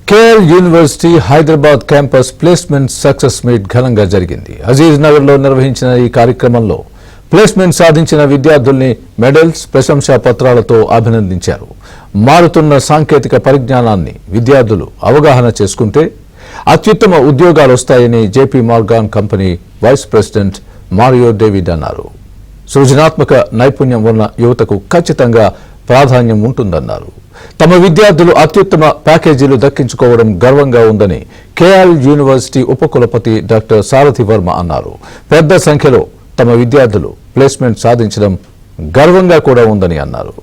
KL university Hyderabad campus placement success meet ఘనంగా జరిగింది. అజీజ్ నగర్ లో నిర్వహించిన ఈ కార్యక్రమంలో ప్లేస్మెంట్ సాధించిన విద్యార్థుల్ని మెడల్స్, ప్రశంసా పత్రాలతో అభినందించారు. మారుతున్న సాంకేతిక పరిజ్ఞానాన్ని విద్యార్థులు అవగాహన చేసుకుంటే అత్యుత్తమ ఉద్యోగాలు వస్తాయని JP Morgan company vice president Mario David అన్నారు. సృజనాత్మక నైపుణ్యం ఉన్న యువతకు ఖచ్చితంగా ప్రాధాన్యం ఉంటుందన్నారు. తమ విద్యార్థులు అత్యుత్తమ ప్యాకేజీలు దక్కించుకోవడం గర్వంగా ఉందని కేఎల్ యూనివర్సిటీ ఉపకులపతి డాక్టర్ సారథి వర్మ అన్నారు. పెద్ద సంఖ్యలో తమ విద్యార్థులు ప్లేస్మెంట్ సాధించడం గర్వంగా కూడా ఉందని అన్నారు.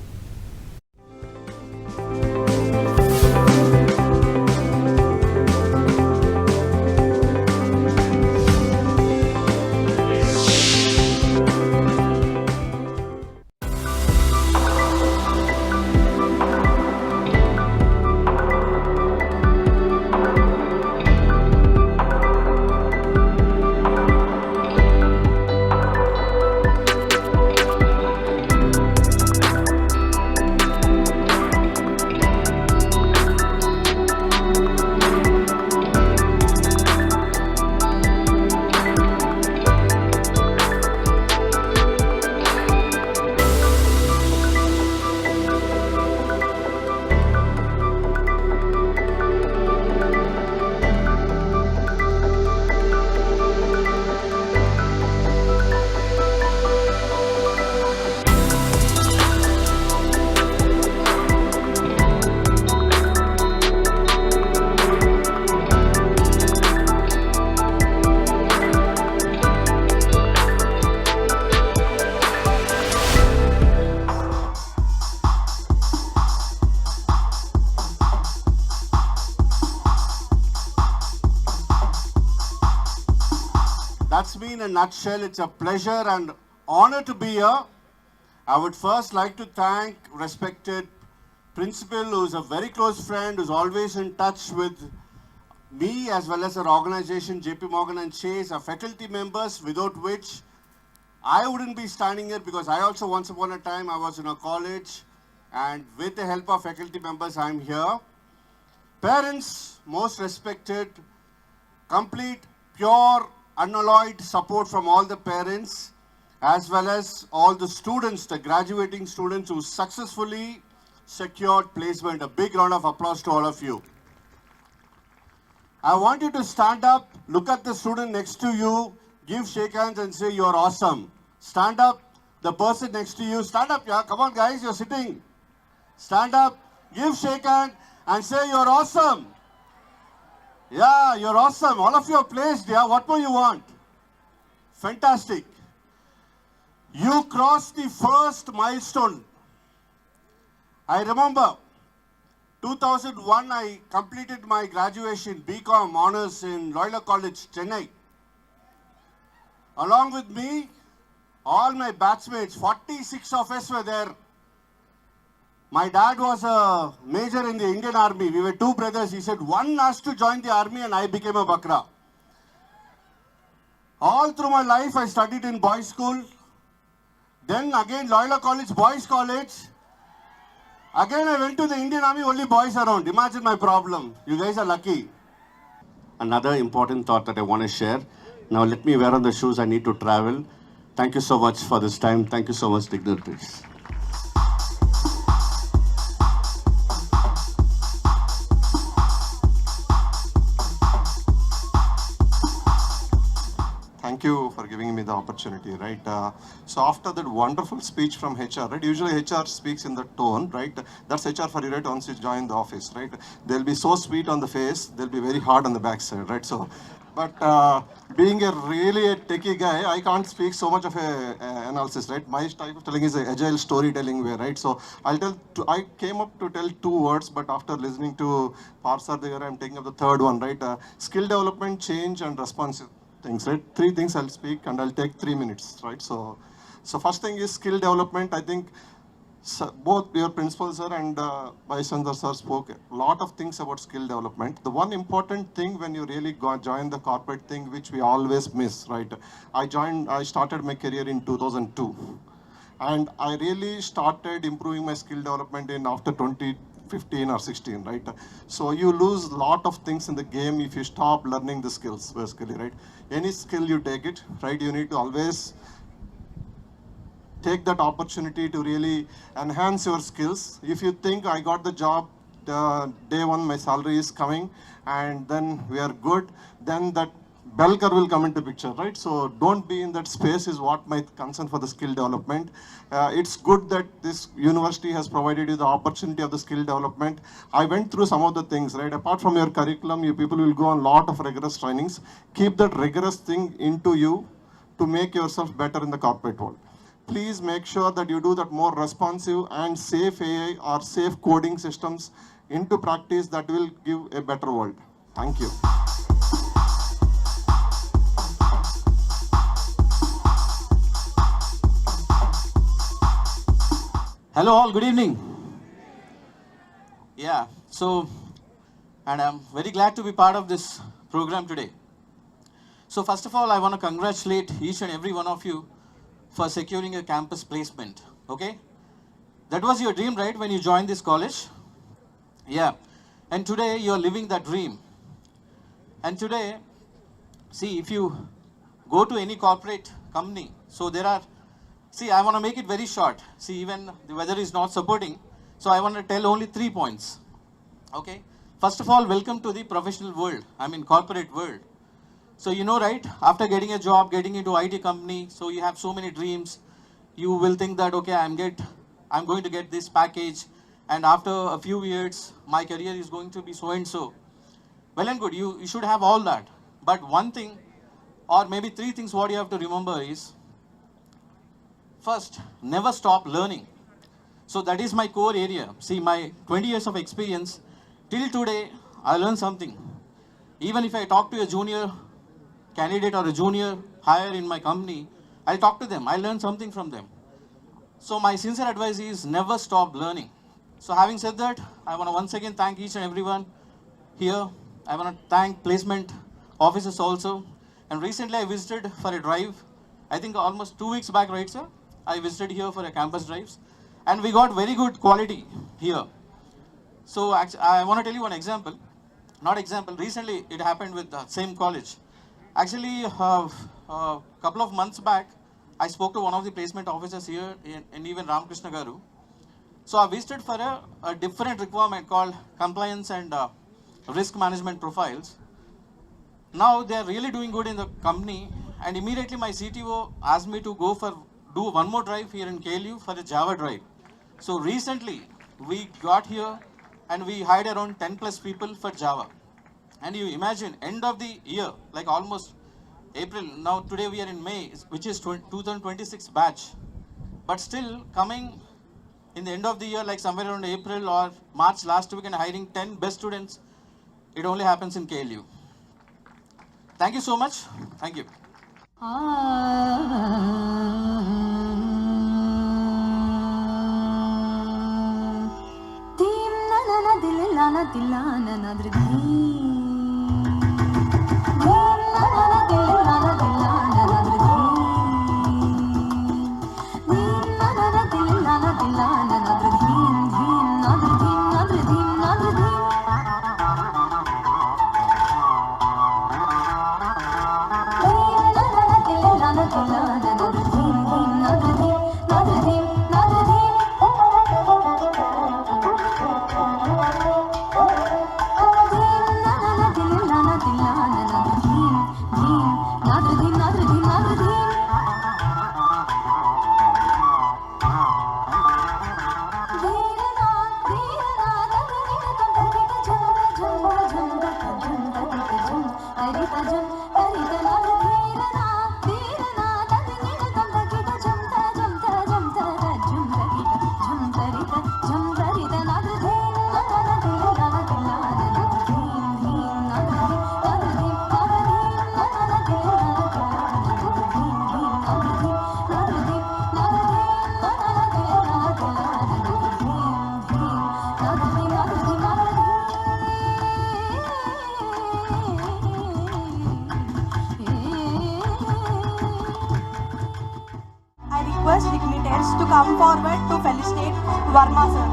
That's me in a nutshell. It's a pleasure and honor to be here. I would first like to thank respected principal, who's a very close friend, who's always in touch with me as well as our organization, JP Morgan and Chase, our faculty members, without which I wouldn't be standing here, because I also once upon a time I was in a college, and with the help of faculty members I'm here. Parents, most respected, complete, pure, unalloyed support from all the parents as well as all the students, the graduating students who successfully secured placement. A big round of applause to all of you. I want you to stand up, look at the student next to you, give shake hands and say you're awesome. Stand up, the person next to you, stand up, yeah, come on guys, you're sitting. Stand up, give shake hand and say you're awesome. Yeah, you're awesome. All of you are placed, yeah. What more you want? Fantastic. You crossed the first milestone. I remember 2001, I completed my graduation BCom honors in Loyola College, Chennai. Along with me, all my batchmates, 46 of us were there. My dad was a major in the Indian Army. We were two brothers. He said, one has to join the army, and I became a Bakra. All through my life, I studied in boys' school. Then again, Loyola College, boys' college. Again, I went to the Indian Army, only boys around. Imagine my problem. You guys are lucky. Another important thought that I want to share. Now, let me wear on the shoes. I need to travel. Thank you so much for this time. Thank you so much, dignitaries. Thank you for giving me the opportunity, right? So after that wonderful speech from HR, right? Usually HR speaks in the tone, right? That's HR for you, right? Once you join the office, right? They'll be so sweet on the face, they'll be very hard on the backside, right? So, but being a really a techie guy, I can't speak so much of a analysis, right? My type of telling is a agile storytelling way, right? So I came up to tell two words, but after listening to Parsar there, I'm taking up the third one, right? Skill development, change, and responsive things, right? Three things I'll speak, and I'll take 3 minutes, right? So first thing is skill development. I think both your principal sir and Vice Chandra sir spoke a lot of things about skill development. The one important thing when you really join the corporate thing, which we always miss, right? I started my career in 2002. And I really started improving my skill development in after 15 or 16, right? So you lose a lot of things in the game if you stop learning the skills, basically, right? Any skill you take it, right? You need to always take that opportunity to really enhance your skills. If you think I got the job, day one my salary is coming, and then we are good, then that bell curve will come into picture, right? So don't be in that space is what my concern for the skill development. It's good that this university has provided you the opportunity of the skill development. I went through some of the things, right? Apart from your curriculum, you people will go on a lot of rigorous trainings. Keep that rigorous thing into you to make yourself better in the corporate world. Please make sure that you do that more responsive and safe AI or safe coding systems into practice that will give a better world. Thank you. Hello all, good evening. Yeah, so, and I'm very glad to be part of this program today. So first of all, I want to congratulate each and every one of you for securing a campus placement, okay? That was your dream, right, when you joined this college? Yeah, and today you're living that dream. And today, see, if you go to any corporate company, so there are, see, I want to make it very short. See, even the weather is not supporting, so I want to tell only 3 points, okay? First of all, welcome to the professional world, I mean corporate world. So you know, right, after getting a job, getting into IT company, so you have so many dreams. You will think that, okay, I'm going to get this package, and after a few years, my career is going to be so and so. Well and good, you should have all that. But one thing, or maybe 3 things what you have to remember is, first, never stop learning. So that is my core area. See, my 20 years of experience, till today, I learn something. Even if I talk to a junior candidate or a junior hire in my company, I'll talk to them, I'll learn something from them. So my sincere advice is never stop learning. So having said that, I want to once again thank each and everyone here. I want to thank placement officers also. And recently I visited for a drive, I think almost 2 weeks back, right sir? I visited here for a campus drives. And we got very good quality here. So I want to tell you one example. Not example, recently it happened with the same college. Actually, a couple of months back, I spoke to one of the placement officers here in even Ramakrishna Garu. So I visited for a different requirement called compliance and risk management profiles. Now they are really doing good in the company, and immediately my CTO asked me to do one more drive here in KLU for a Java drive. So recently we got here and we hired around 10 plus people for Java. And you imagine, end of the year, like almost April, now today we are in May, which is 2026 batch. But still coming in the end of the year, like somewhere around April or March last week, and hiring 10 best students, it only happens in KLU. Thank you so much. Thank you. Request dignitaries to come forward to felicitate Varma sir.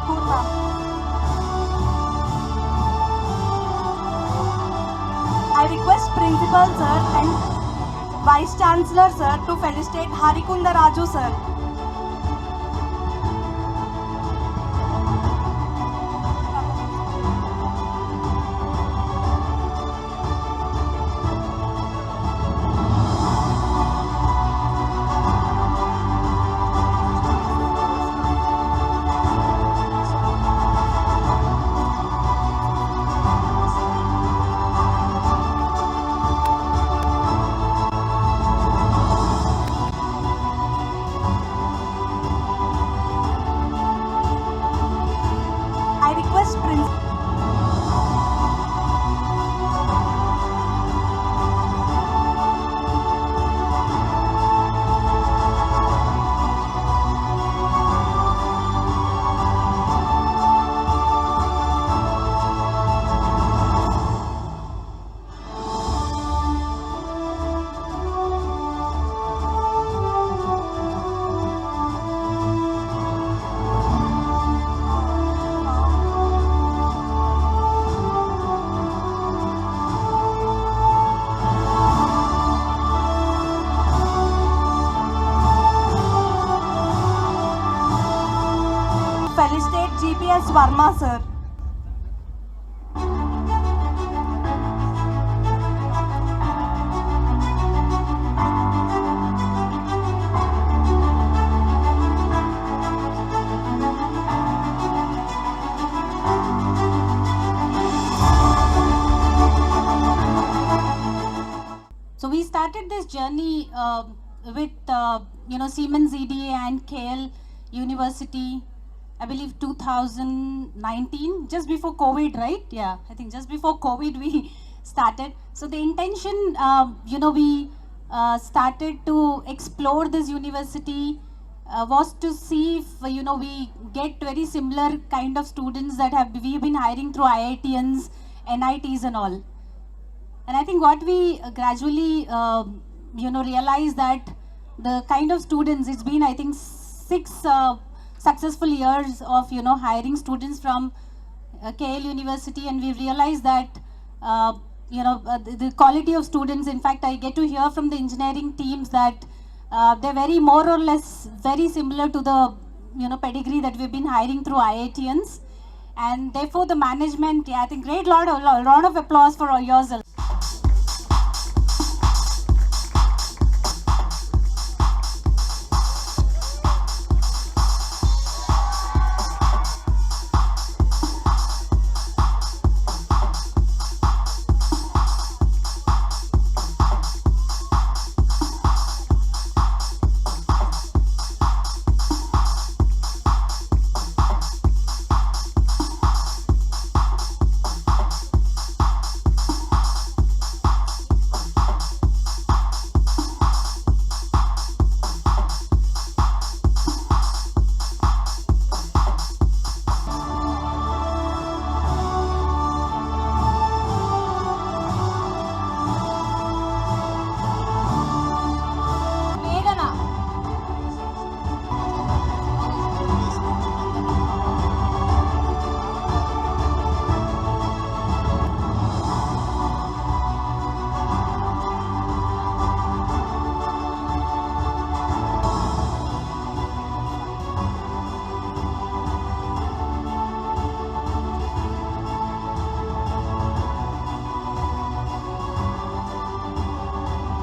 Thakur ma'am. I request Principal sir and Vice Chancellor sir to felicitate Harikunda Raju sir. I request felicitate GPS Verma sir. So we started this journey with Siemens EDA and KL University, I believe 2019, just before COVID, right? Yeah, I think just before COVID we started. So the intention, we started to explore this university was to see if we get very similar kind of students that we've been hiring through IITians, NITs and all. And I think what we gradually, realized that the kind of students, it's been, I think, 6 successful years of, hiring students from KL University, and we've realized that, the quality of students, in fact, I get to hear from the engineering teams that they're very more or less very similar to the, pedigree that we've been hiring through IITians. And therefore, the management, I think, round of applause for yourself.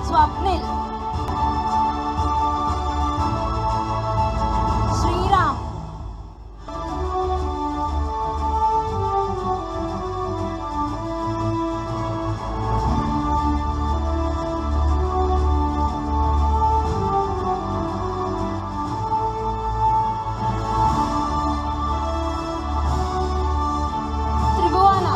Swapnil, Sriram, Tribhuwana,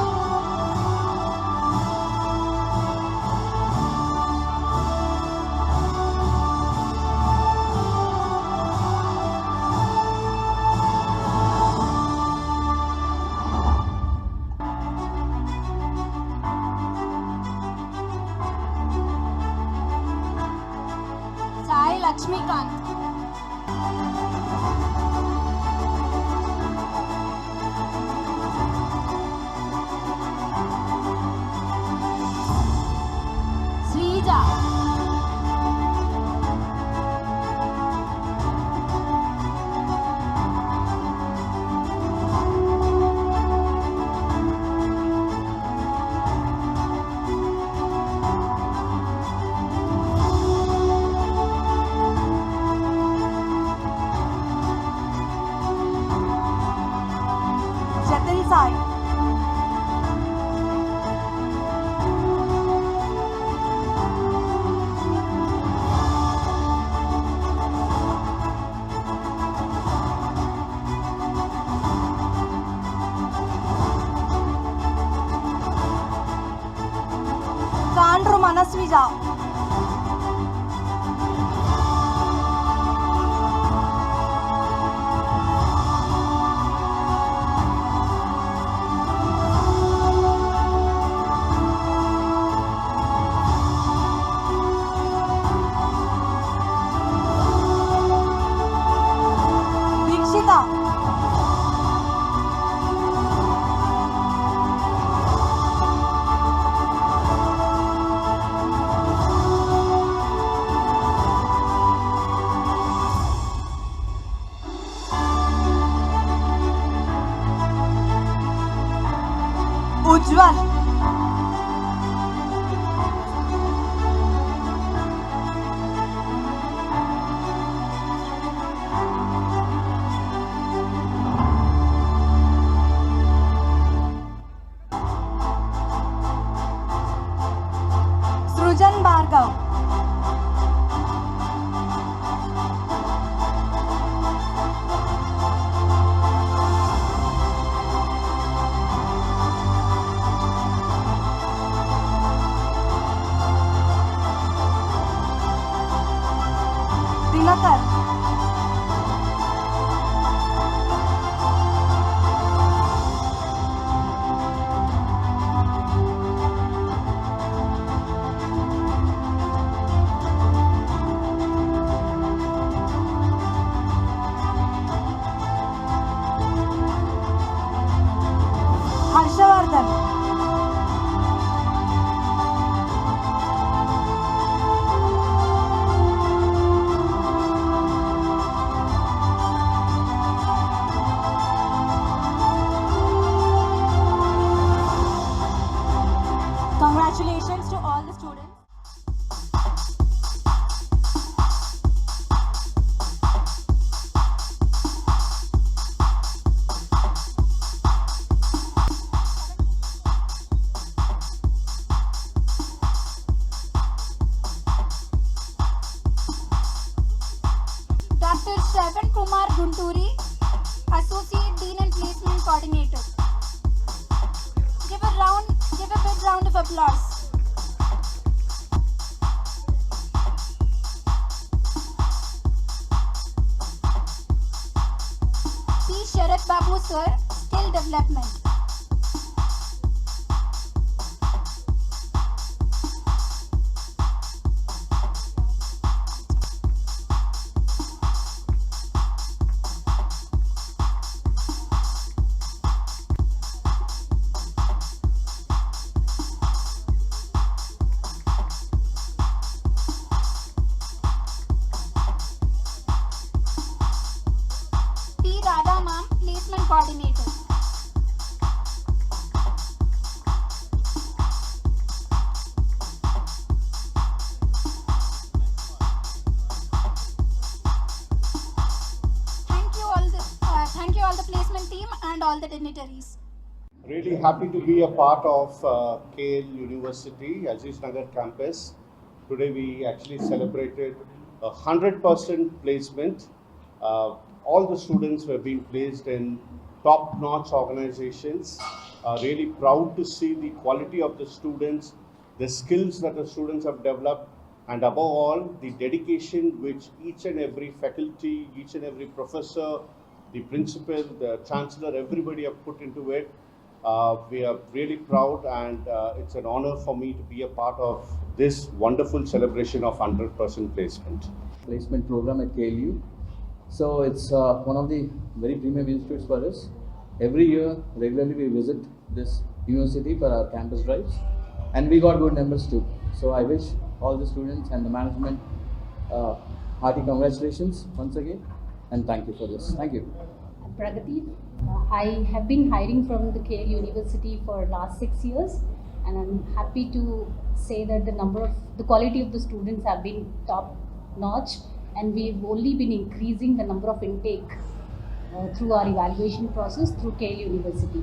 Sai Lakshmikant, Ritija. Dikshita. Ujjwal. Srujan Bhargav. Dinakar. Harshavardhan. Congratulations to all the students. Dr. Shravan Kumar Gunturi, Associate Dean and Placement Coordinator. Give a big round of applause. P. Sharat Babu Sir, Skill Development. P. Radha Ma'am, Placement Coordinator. Thank you all the placement team and all the dignitaries. Really happy to be a part of KL University, Aziz Nagar campus. Today we actually celebrated 100% placement. All the students were being placed in top-notch organizations. Really proud to see the quality of the students, the skills that the students have developed, and above all, the dedication which each and every faculty, each and every professor, the principal, the chancellor, everybody have put into it. We are really proud, and it's an honor for me to be a part of this wonderful celebration of 100% placement program at KLU. So it's one of the very premium institutes for us. Every year, regularly we visit this university for our campus drives, and we got good numbers too. So I wish all the students and the management hearty congratulations once again, and thank you for this. Thank you. Pragati. I have been hiring from the KL University for last 6 years, and I'm happy to say that the quality of the students have been top notch, and we've only been increasing the number of intake through our evaluation process through KL University.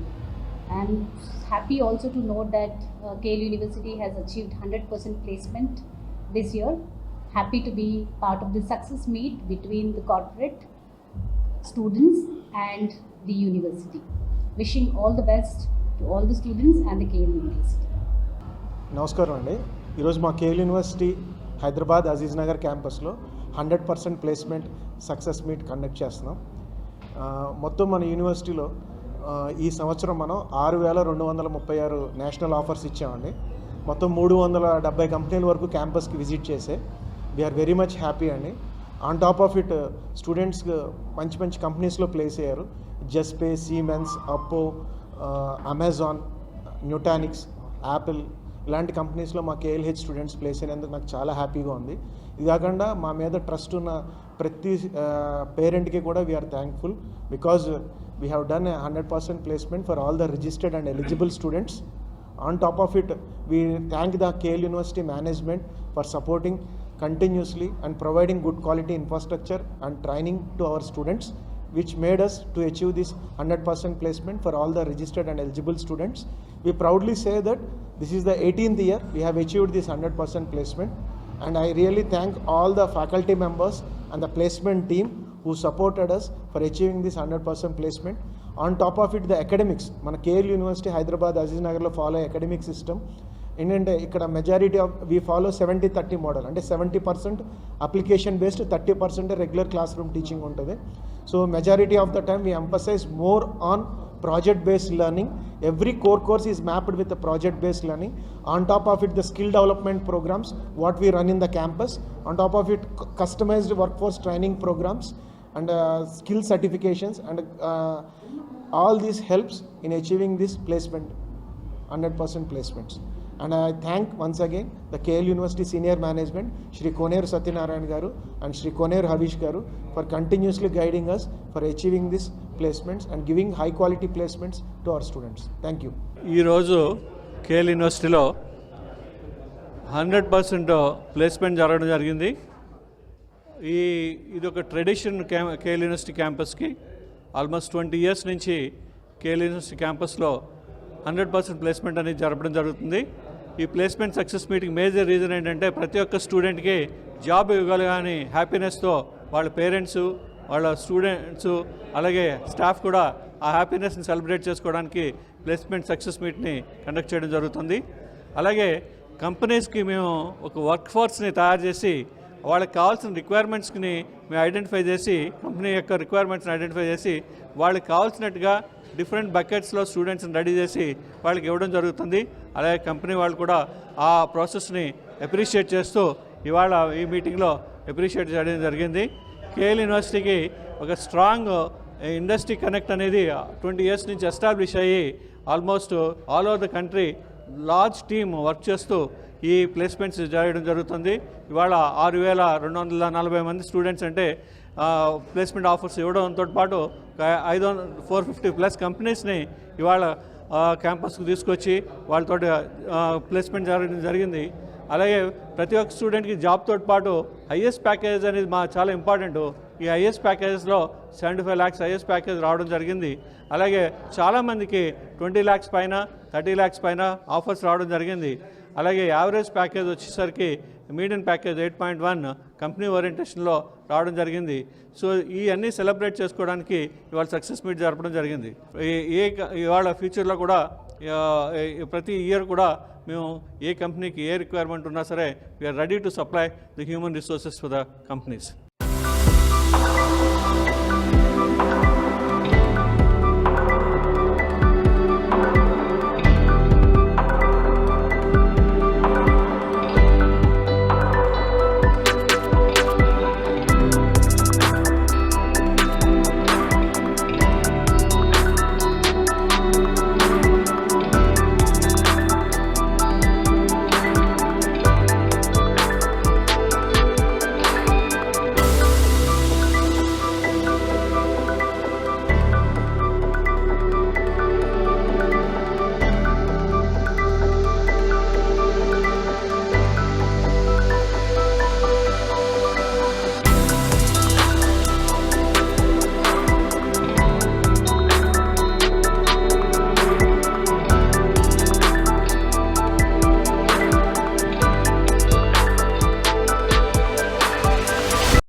I'm happy also to note that KL University has achieved 100% placement this year. Happy to be part of the success meet between the corporate, students and the university. Wishing all the best to all the students and the KL University. నమస్కారం అండి. ఈరోజు మా KL university Hyderabad Aziz Nagar క్యాంపస్లో 100% placement success meet conduct చేస్తున్నాం. మొత్తం మన యూనివర్సిటీలో ఈ సంవత్సరం మనం 6,236 నేషనల్ ఆఫర్స్ ఇచ్చామండి. మొత్తం 370 కంపెనీల వరకు క్యాంపస్కి విజిట్ చేసే వీఆర్ వెరీ మచ్ హ్యాపీ అండి. On top of it students మంచి మంచి కంపెనీస్లో ప్లేస్ అయ్యారు. జస్పే, సీమెన్స్, అప్పో, అమెజాన్, న్యూటానిక్స్, యాపిల్ ఇలాంటి కంపెనీస్లో మా కేఎల్హెచ్ స్టూడెంట్స్ ప్లేస్ అయినందుకు నాకు చాలా హ్యాపీగా ఉంది. ఇది కాకుండా మా మీద ట్రస్ట్ ఉన్న ప్రతి పేరెంట్కి కూడా we're thankful because we have done 100% placement for all the registered and eligible students. On top of it, we thank the KL University management for supporting continuously and providing good quality infrastructure and training to our students, which made us to achieve this 100% placement for all the registered and eligible students. We proudly say that this is the 18th year we have achieved this 100% placement, and I really thank all the faculty members and the placement team who supported us for achieving this 100% placement. On top of it, the academics, మన KL university Hyderabad Aziz నగర్లో follow academic system ఏంటంటే ఇక్కడ majority of we follow 70-30 model, అంటే 70% application based, 30% regular classroom teaching ఉంటుంది. So majority of the time we emphasise more on project based learning. Every core course is mapped with a project based learning. On top of it, the skill development programs what we run in the campus. On top of it, customized workforce training programs and skill certifications, and all this helps in achieving this placement, 100% placements. And I thank once again the KL University senior management, Shri Koner Satyanarayan Garu and Shri Koner Havish Garu, for continuously guiding us for achieving this placements and giving high quality placements to our students. Thank you. ఈ రోజు KL యూనివర్సిటీలో 100% placement జరగడం జరిగింది. ఇది ఒక tradition KL university క్యాంపస్కి. Almost 20 years నుంచి KL university క్యాంపస్లో 100% ప్లేస్మెంట్ అనేది జరపడం జరుగుతుంది. ఈ placement success meeting major reason ఏంటంటే ప్రతి ఒక్క స్టూడెంట్కి జాబ్ ఇవ్వగలగాని హ్యాపీనెస్తో వాళ్ళ పేరెంట్స్, వాళ్ళ స్టూడెంట్స్, అలాగే స్టాఫ్ కూడా ఆ హ్యాపీనెస్ని సెలబ్రేట్ చేసుకోవడానికి ప్లేస్మెంట్ సక్సెస్ మీట్ని కండక్ట్ చేయడం జరుగుతుంది. అలాగే కంపెనీస్కి మేము ఒక వర్క్ ఫోర్స్ని తయారు చేసి వాళ్ళకి కావాల్సిన రిక్వైర్మెంట్స్ని మేము ఐడెంటిఫై చేసి, కంపెనీ యొక్క రిక్వైర్మెంట్స్ని ఐడెంటిఫై చేసి వాళ్ళకి కావాల్సినట్టుగా డిఫరెంట్ బకెట్స్లో స్టూడెంట్స్ని రెడీ చేసి వాళ్ళకి ఇవ్వడం జరుగుతుంది. అలాగే కంపెనీ వాళ్ళు కూడా ఆ ప్రాసెస్ని అప్రిషియేట్ చేస్తూ ఇవాళ ఈ మీటింగ్లో అప్రిషియేట్ చేయడం జరిగింది. కేఎల్ యూనివర్సిటీకి ఒక స్ట్రాంగ్ ఇండస్ట్రీ కనెక్ట్ అనేది 20 years నుంచి ఎస్టాబ్లిష్ అయ్యి almost all over the country large team work చేస్తూ ఈ ప్లేస్మెంట్స్ చేయడం జరుగుతుంది. ఇవాళ 6,240 మంది స్టూడెంట్స్ అంటే ప్లేస్మెంట్ ఆఫర్స్ ఇవ్వడంతో పాటు 450+ కంపెనీస్ని ఇవాళ క్యాంపస్కి తీసుకొచ్చి వాళ్ళతో ప్లేస్మెంట్ జరగడం జరిగింది. అలాగే ప్రతి ఒక్క స్టూడెంట్కి జాబ్తో పాటు హైయెస్ట్ ప్యాకేజ్ అనేది చాలా ఇంపార్టెంట్. ఈ హైయెస్ట్ ప్యాకేజ్లో 75 lakhs హైయెస్ట్ ప్యాకేజ్ రావడం జరిగింది. అలాగే చాలామందికి 20 lakhs పైన, 30 lakhs పైన ఆఫర్స్ రావడం జరిగింది. అలాగే యావరేజ్ ప్యాకేజ్ వచ్చేసరికి మీడియన్ ప్యాకేజ్ 8.1 కంపెనీ ఓరియంటేషన్లో రావడం జరిగింది. సో ఇవన్నీ సెలబ్రేట్ చేసుకోవడానికి ఇవాళ సక్సెస్ మీట్ జరపడం జరిగింది. ఇవాళ ఫ్యూచర్లో కూడా ప్రతి ఇయర్ కూడా మేము ఏ కంపెనీకి ఏ రిక్వైర్మెంట్ ఉన్నా సరే we're ready to supply the human resources for the companies.